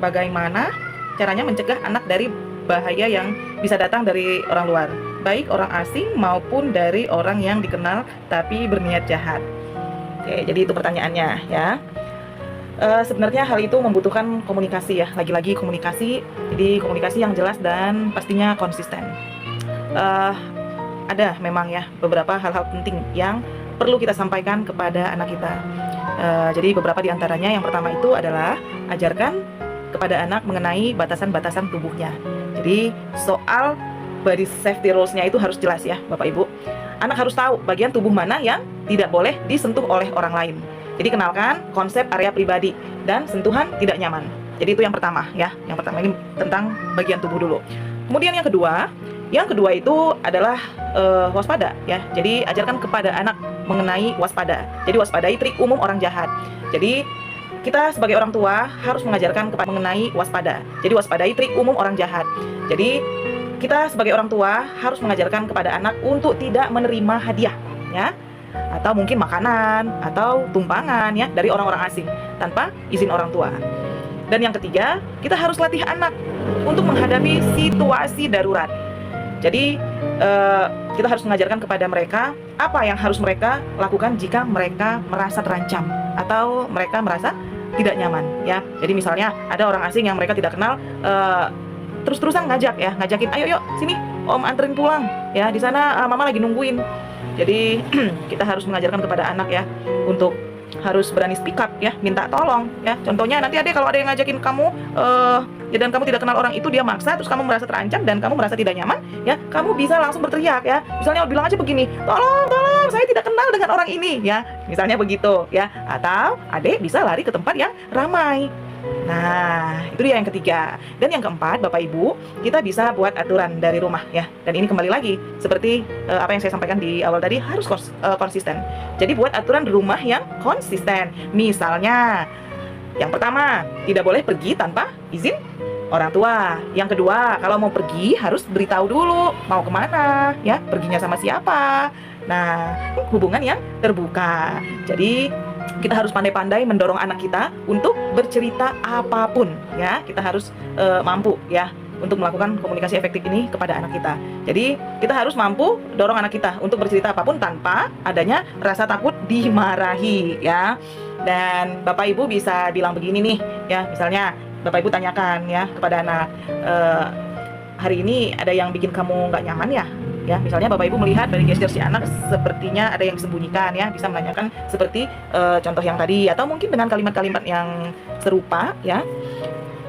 bagaimana caranya mencegah anak dari bahaya yang bisa datang dari orang luar, baik orang asing maupun dari orang yang dikenal tapi berniat jahat. Oke, jadi itu pertanyaannya ya. Sebenarnya hal itu membutuhkan komunikasi ya, lagi-lagi komunikasi, jadi komunikasi yang jelas dan pastinya konsisten. Eh, ada memang ya beberapa hal-hal penting yang perlu kita sampaikan kepada anak kita. Jadi beberapa diantaranya, yang pertama itu adalah ajarkan kepada anak mengenai batasan-batasan tubuhnya. Jadi soal body safety rules-nya itu harus jelas ya Bapak Ibu. Anak harus tahu bagian tubuh mana yang tidak boleh disentuh oleh orang lain. Jadi kenalkan konsep area pribadi dan sentuhan tidak nyaman. Jadi itu yang pertama ya. Yang pertama ini tentang bagian tubuh dulu. Kemudian yang kedua itu adalah waspada ya. Jadi ajarkan kepada anak mengenai waspada. Jadi waspadai trik umum orang jahat. Jadi kita sebagai orang tua harus mengajarkan kepada mengenai waspada. Jadi waspadai trik umum orang jahat. Jadi kita sebagai orang tua harus mengajarkan kepada anak untuk tidak menerima hadiah ya, atau mungkin makanan atau tumpangan ya dari orang-orang asing tanpa izin orang tua. Dan yang ketiga, kita harus latih anak untuk menghadapi situasi darurat. Jadi kita harus mengajarkan kepada mereka apa yang harus mereka lakukan jika mereka merasa terancam atau mereka merasa tidak nyaman ya. Jadi misalnya ada orang asing yang mereka tidak kenal, terus-terusan ngajakin, ayo yuk sini om anterin pulang ya, di sana mama lagi nungguin. Jadi kita harus mengajarkan kepada anak ya untuk harus berani speak up ya, minta tolong ya. Contohnya nanti kalau ada yang ngajakin kamu ya dan kamu tidak kenal orang itu, dia maksa, terus kamu merasa terancam dan kamu merasa tidak nyaman ya, kamu bisa langsung berteriak ya. Misalnya bilang aja begini, tolong saya tidak kenal dengan orang ini ya, misalnya begitu ya. Atau adik bisa lari ke tempat yang ramai. Nah, itu dia yang ketiga. Dan yang keempat, Bapak Ibu, kita bisa buat aturan dari rumah ya. Dan ini kembali lagi seperti apa yang saya sampaikan di awal tadi, harus konsisten. Jadi buat aturan rumah yang konsisten. Misalnya, yang pertama, tidak boleh pergi tanpa izin orang tua. Yang kedua, kalau mau pergi harus beritahu dulu mau kemana ya, perginya sama siapa. Nah, hubungan yang terbuka. Jadi kita harus pandai-pandai mendorong anak kita untuk bercerita apapun ya. Kita harus mampu ya untuk melakukan komunikasi efektif ini kepada anak kita. Jadi kita harus mampu dorong anak kita untuk bercerita apapun tanpa adanya rasa takut dimarahi ya. Dan Bapak Ibu bisa bilang begini nih ya, misalnya Bapak Ibu tanyakan ya kepada anak, hari ini ada yang bikin kamu nggak nyaman ya? Ya, misalnya Bapak Ibu melihat dari gesture si anak sepertinya ada yang disembunyikan ya, bisa menanyakan seperti contoh yang tadi, atau mungkin dengan kalimat-kalimat yang serupa ya.